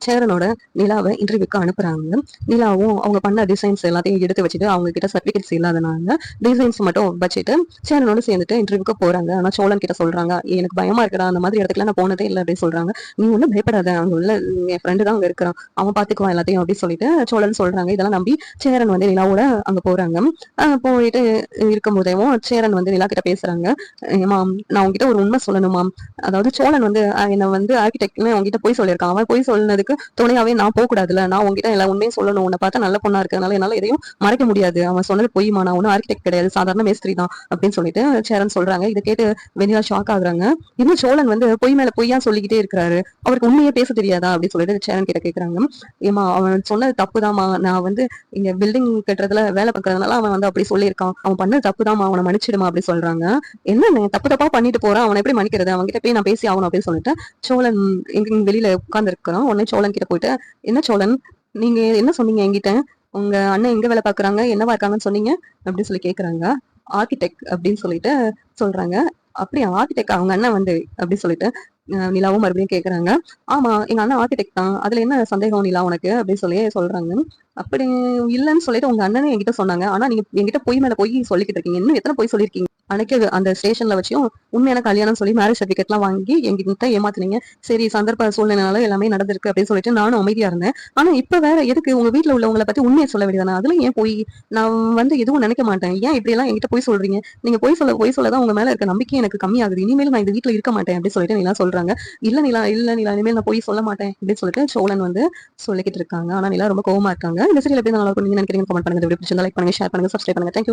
சேரனோட நிலாவை இன்டர்வியூக்கு அனுப்புறாங்க. நிலாவும் அவங்க பண்ண டிசைன்ஸ் எல்லாத்தையும் எடுத்து வச்சுட்டு அவங்க கிட்ட சர்டிபிகேட்ஸ் இல்லாதனால டிசைன்ஸ் மட்டும் வச்சுட்டு சேரனோட சேர்ந்துட்டு இன்டர்வியூக்கு போறாங்க. ஆனா சோழன் கிட்ட சொல்றாங்க, எனக்கு பயமா இருக்குடா, அந்த மாதிரி இடத்துக்குலாம் நான் போனதே இல்லை அப்படின்னு சொல்றாங்க. நீ ஒன்றும் பயப்படாத, அங்க உள்ள என் ஃப்ரெண்டு தான் அங்க இருக்கிறான், அவன் பாத்துக்குவான் எல்லாத்தையும் அப்படின்னு சொல்லிட்டு சோழன் சொல்றாங்க. இதெல்லாம் நம்பி சேரன் வந்து நிலாவோட அங்க போறாங்க. போயிட்டு இருக்கும் போதேவும் சேரன் வந்து நிலா கிட்ட பேசுறாங்க. மாம், நான் உங்ககிட்ட ஒரு உண்மை சொல்லணுமாம். அதாவது சோழன் வந்து என்னை வந்து ஆர்கிடெக்ட்னு உங்ககிட்ட போய் சொல்லியிருக்கான். அவன் போய் சொன்னதுக்கு துணையாவே நான் போக கூடாதுல, நான் உங்ககிட்ட எல்லா உண்மையும் சொல்லணும். உன்னை பார்த்தா நல்ல பொண்ணா இருக்கிறதுனால என்னால எதையும் மறைக்க முடியாது. அவன் சொன்னது பொய்மா, நான் ஒன்னும் ஆர்கிடெக்ட் கிடையாது, சாதாரண மேஸ்திரி தான் அப்படின்னு சொல்லிட்டு சேரன் சொல்றாங்க. இதை கேட்டு வெண்ணிலா ஷாக் ஆகுறாங்க. இன்னும் சோழன் வந்து பொய் மேல பொய்யா சொல்லிக்கிட்டே இருக்கிறாரு, அவருக்கு உண்மையே பேச தெரியாதா அப்படின்னு சொல்லிட்டு சேரன் கிட்ட கேக்குறாங்க. ஏமா, அவன் சொன்னது தப்புதாமா, நான் வந்து இங்க பில்டிங் கட்டுறதுல வேலை பார்க்கறதுனால அவன் வந்து அப்படி சொல்லியிருக்கான், அவன் பண்ணது தப்புதாமா, அவனை மன்னிச்சிடுமா அப்படி சொல்றாங்க. என்ன தப்பு தப்பா பண்ணிட்டு போறான், அவனை எப்படி மன்னிக்கிறது, அவன் கிட்ட போய் நான் பேசி ஆகணும் அப்படின்னு சொல்லிட்டு சோழன் எங்க வெளியில உட்கார்ந்து இருக்கிறான். உடனே சோழன் கிட்ட போயிட்டு, என்ன சோழன், நீங்க என்ன சொன்னீங்க என்கிட்ட, உங்க அண்ணன் எங்க வேலை பாக்குறாங்க, என்னவா இருக்காங்கன்னு சொன்னீங்க அப்படின்னு சொல்லி கேக்குறாங்க. ஆர்கிடெக்ட் அப்படின்னு சொல்லிட்டு சொல்றாங்க. அப்படியா, ஆர்கிடெக்ட் அவங்க அண்ணன் வந்து அப்படி சொல்லிட்டு நிலாவும் மறுபடியும் கேக்குறாங்க. ஆமா, எங்க அண்ணன் ஆர்கிடெக்ட் தான், அதுல என்ன சந்தேகம் நிலா உனக்கு அப்படின்னு சொல்லி சொல்றாங்க. அப்படி இல்லைன்னு சொல்லிட்டு உங்க அண்ணனே என்கிட்ட சொன்னாங்க, ஆனா நீங்க என்கிட்ட பொய் மேல பொய் சொல்லிக்கிட்டு இருக்கீங்க, இன்னும் எத்தனை பொய் சொல்லிருக்கீங்க. அன்னைக்கு அந்த ஸ்டேஷன்ல வச்சும் உண்மையான கல்யாணம் சொல்லி மேரேஜ் சர்டிபிகேட் எல்லாம் வாங்கி எங்கிட்ட ஏமாத்தினீங்க. சரி, சந்தர்ப்ப சூழ்நிலைனால எல்லாமே நடந்திருக்கு அப்படின்னு சொல்லிட்டு நானும் அமைதியா இருந்தேன். ஆனா இப்ப வேற எதுக்கு உங்க வீட்டுல உள்ளவங்களை பத்தி உண்மையை சொல்ல வேண்டியதானே, அதுல ஏன் போய், நான் வந்து எதுவும் நினைக்க மாட்டேன், ஏன் இப்படி எல்லாம் என்கிட்ட போய் சொல்றீங்க, நீங்க போய் சொல்லதான் உங்க மேல இருக்க நம்பிக்கை எனக்கு கம்மியாகுது, இனிமேல் நான் இந்த வீட்டுல இருக்க மாட்டேன் அப்படின்னு சொல்லிட்டு நிலா சொல்றாங்க. இல்ல நிலா இனிமேல் நான் போய் சொல்ல மாட்டேன் அப்படின்னு சொல்லிட்டு சோழன் வந்து சொல்லிக்கிட்டு இருக்காங்க. ஆனா நிலா ரொம்ப கோவமா இருக்காங்க. இந்த சீரியல் எப்படி நல்லா இருக்கும் நீங்க நினைக்கிறீங்க, கமெண்ட் பண்ணுங்க. லைக் பண்ணுங்க, ஷேர் பண்ணுங்க, சப்ஸ்கிரைப் பண்ணுங்க. தேங்க்யூ.